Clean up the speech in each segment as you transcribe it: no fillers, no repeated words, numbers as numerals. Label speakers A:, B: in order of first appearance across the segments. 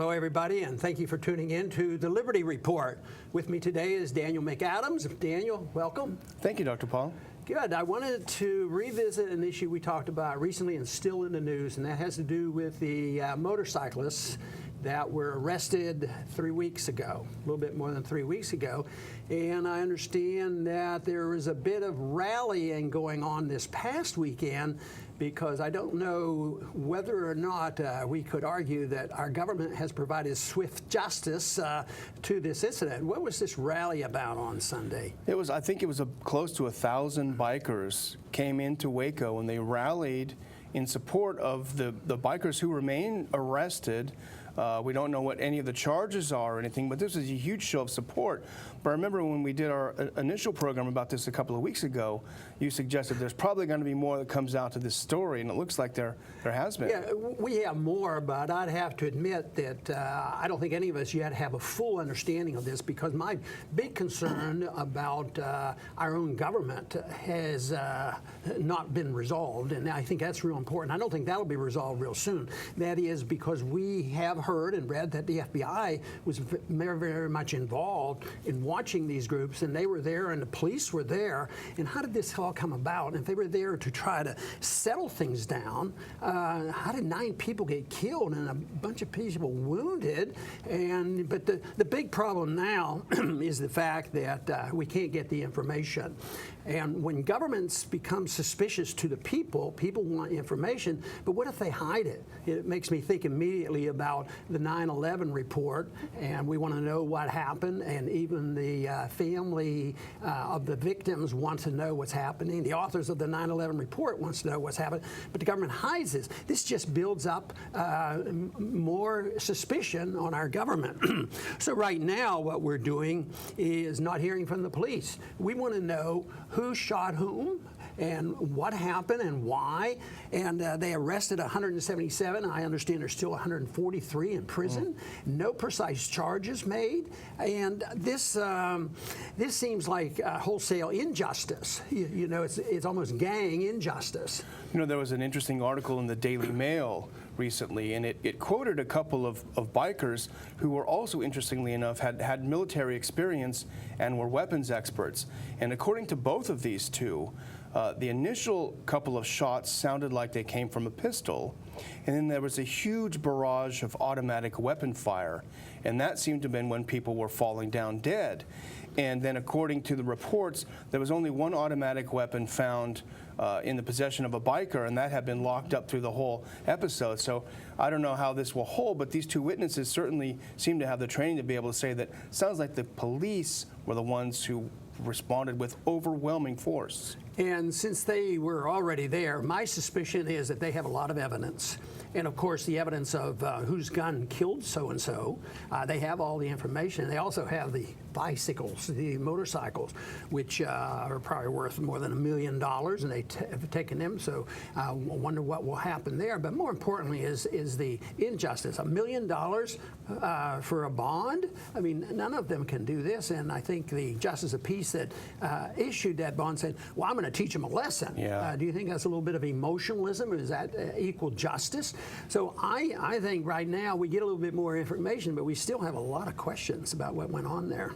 A: Hello, everybody, and thank you for tuning in to the Liberty Report. With me today is Daniel McAdams. Daniel, welcome.
B: Thank you, Dr. Paul.
A: Good. I wanted to revisit an issue we talked about recently and still in the news, and that has to do with the motorcyclists that were arrested 3 weeks ago, a little bit more than 3 weeks ago. And I understand that there was a bit of rallying going on this past weekend, because I don't know whether or not we could argue that our government has provided swift justice to this incident. What was this rally about on Sunday?
B: I think it was close to 1,000 bikers came into Waco, and they rallied in support of the bikers who remain arrested. We don't know what any of the charges are or anything, but this is a huge show of support. But I remember when we did our initial program about this a couple of weeks ago, you suggested there's probably going to be more that comes out to this story, and it looks like there has been.
A: Yeah, we have more, but I'd have to admit that I don't think any of us yet have a full understanding of this, because my big concern about our own government has not been resolved, and I think that's real important. I don't think that'll be resolved real soon. That is because we have heard and read that the FBI was very, very much involved in watching these groups, and they were there and the police were there. And how did this all come about? And if they were there to try to settle things down, how did 9 people get killed and a bunch of people wounded? But the big problem now is the fact that we can't get the information. And when governments become suspicious to the people want information, but what if they hide it? It makes me think immediately about the 9/11 report, and we want to know what happened, and even the family of the victims want to know what's happening. The authors of the 9/11 report wants to know what's happening, but the government hides this. This just builds up more suspicion on our government. So right now what we're doing is not hearing from the police. We want to know who shot whom and what happened and why. And they arrested 177. I understand there's still 143 in prison. No precise charges made. And this seems like wholesale injustice. You know, it's almost gang injustice.
B: You know, there was an interesting article in the Daily Mail recently, and it quoted a couple of bikers who were also, interestingly enough, had military experience and were weapons experts. And according to both of these two, the initial couple of shots sounded like they came from a pistol, and then there was a huge barrage of automatic weapon fire, and that seemed to have been when people were falling down dead. And then according to the reports, there was only one automatic weapon found in the possession of a biker, and that had been locked up through the whole episode. So I don't know how this will hold, but these two witnesses certainly seem to have the training to be able to say that sounds like the police were the ones who responded with overwhelming force.
A: And since they were already there, my suspicion is that they have a lot of evidence. And of course, the evidence of whose gun killed so-and-so, they have all the information. They also have the bicycles, the motorcycles, which are probably worth more than $1 million, and they have taken them. So I wonder what will happen there. But more importantly is the injustice. $1 million for a bond? I mean, none of them can do this. And I think the Justice of Peace that issued that bond said, well, I'm going to teach them a lesson.
B: Yeah.
A: Do you think that's a little bit of emotionalism? Is that equal justice? So I think right now we get a little bit more information, but we still have a lot of questions about what went on there.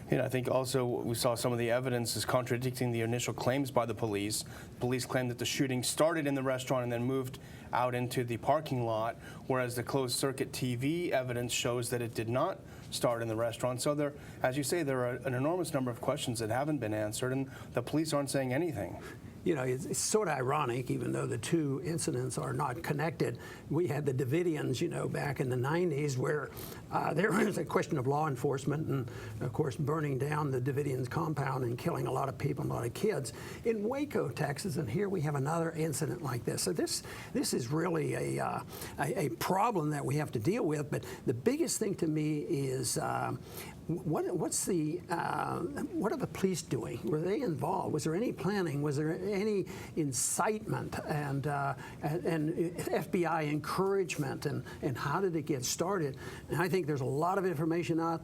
B: You know, I think also we saw some of the evidence is contradicting the initial claims by the police. Police claimed that the shooting started in the restaurant and then moved out into the parking lot, whereas the closed-circuit TV evidence shows that it did not start in the restaurant. So there, as you say, there are an enormous number of questions that haven't been answered, and the police aren't saying anything.
A: You know, it's sort of ironic, even though the two incidents are not connected. We had the Davidians, you know, back in the 90s, where there was a question of law enforcement and, of course, burning down the Davidians' compound and killing a lot of people, a lot of kids in Waco, Texas. And here we have another incident like this. So this is really a problem that we have to deal with. But the biggest thing to me is what are the police doing? Were they involved? Was there any planning? Was there any incitement and FBI encouragement? And how did it get started? And I think there's a lot of information out.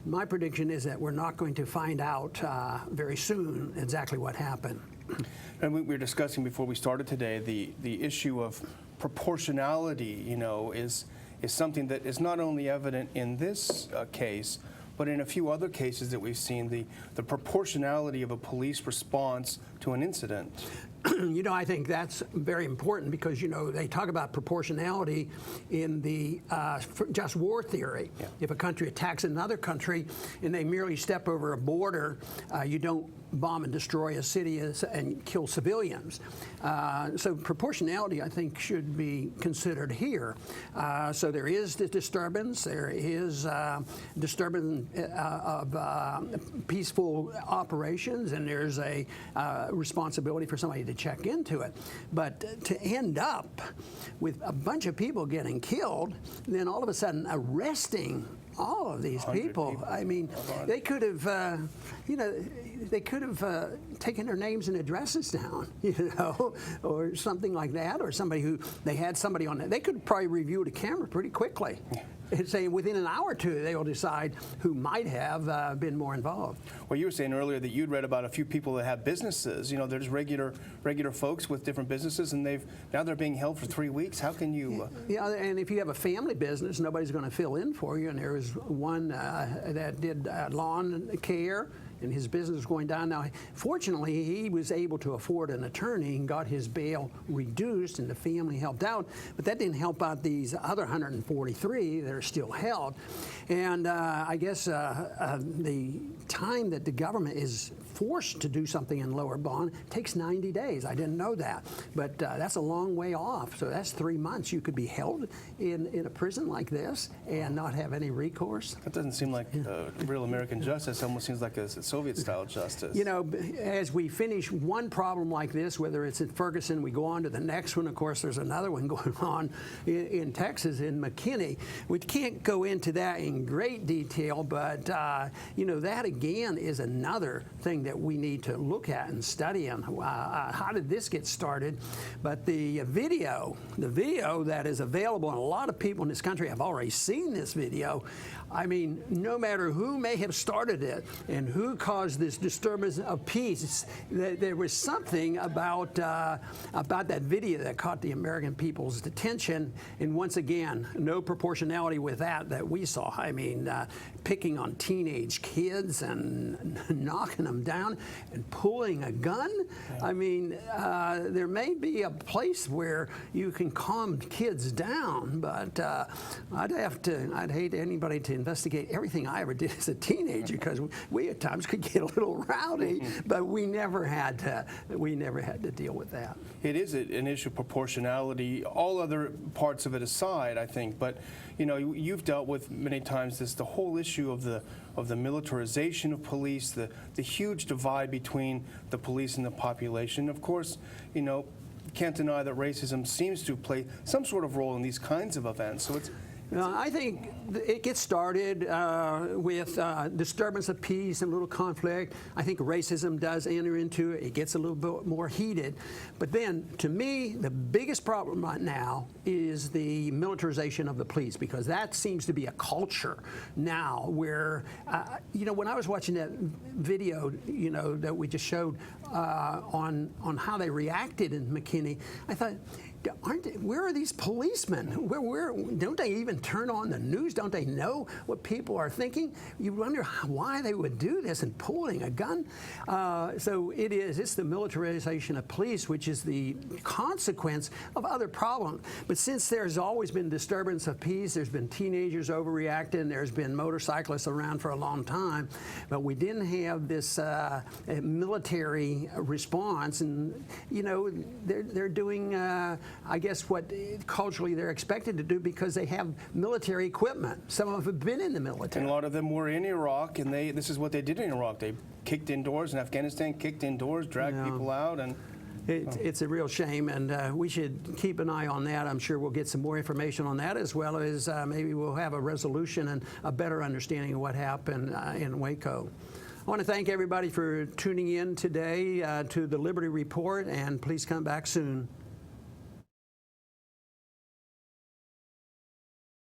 A: My prediction is that we're not going to find out very soon exactly what happened.
B: And we were discussing before we started today the issue of proportionality. You know, is is something that is not only evident in this case, but in a few other cases that we've seen, the proportionality of a police response to an incident.
A: You know, I think that's very important because, you know, they talk about proportionality in the just war theory.
B: Yeah.
A: If a country attacks another country and they merely step over a border, you don't bomb and destroy a city and kill civilians. So proportionality, I think, should be considered here. So there is the disturbance. There is disturbance of peaceful operations, and there's a responsibility for somebody to check into it. But to end up with a bunch of people getting killed, then all of a sudden arresting all of these people. I mean, they could have, you know, they could have taken their names and addresses down, you know, or something like that, or somebody who, they had somebody on it. They could probably review the camera pretty quickly. And say within an hour or two, they will decide who might have been more involved.
B: Well, you were saying earlier that you'd read about a few people that have businesses. You know, there's regular folks with different businesses, and now they're being held for 3 weeks. How can you?
A: Yeah, and if you have a family business, nobody's going to fill in for you. And there was one that did lawn care, and his business was going down. Now, fortunately, he was able to afford an attorney and got his bail reduced, and the family helped out. But that didn't help out these other 143 that are still held. And I guess the time that the government is forced to do something in lower bond takes 90 days. I didn't know that. But that's a long way off. So that's 3 months. You could be held in a prison like this and not have any recourse.
B: That doesn't seem like real American justice. It almost seems like a Soviet-style justice.
A: You know, as we finish one problem like this, whether it's at Ferguson, we go on to the next one. Of course, there's another one going on in Texas, in McKinney. We can't go into that in great detail, but, you know, that again is another thing that we need to look at and study. And how did this get started? But the video that is available, and a lot of people in this country have already seen this video. I mean, no matter who may have started it and who caused this disturbance of peace, there was something about that video that caught the American people's attention. And once again, no proportionality with that we saw. I mean, picking on teenage kids and knocking them down and pulling a gun. Yeah. I mean, there may be a place where you can calm kids down, but I'd hate anybody to investigate everything I ever did as a teenager, because we at times could get a little rowdy, but we never had to deal with that.
B: It is an issue of proportionality, all other parts of it aside, I think. But you know, you've dealt with many times the whole issue of the militarization of police, the huge divide between the police and the population. Of course, you know, can't deny that racism seems to play some sort of role in these kinds of events. So it's
A: I think it gets started with disturbance of peace and a little conflict. I think racism does enter into it. It gets a little bit more heated. But then, to me, the biggest problem right now is the militarization of the police, because that seems to be a culture now where, you know, when I was watching that video, you know, that we just showed on how they reacted in McKinney, I thought, where are these policemen? Where don't they even turn on the news? Don't they know what people are thinking? You wonder why they would do this and pulling a gun. So it's the militarization of police, which is the consequence of other problems. But since there's always been disturbance of peace, there's been teenagers overreacting, there's been motorcyclists around for a long time, but we didn't have this military response. And you know, they're doing I guess what culturally they're expected to do, because they have military equipment. Some of them have been in the military.
B: And a lot of them were in Iraq, and this is what they did in Iraq. They kicked indoors in Afghanistan, kicked indoors, dragged people out, and
A: it's a real shame, and we should keep an eye on that. I'm sure we'll get some more information on that, as well as maybe we'll have a resolution and a better understanding of what happened in Waco. I want to thank everybody for tuning in today to the Liberty Report, and please come back soon.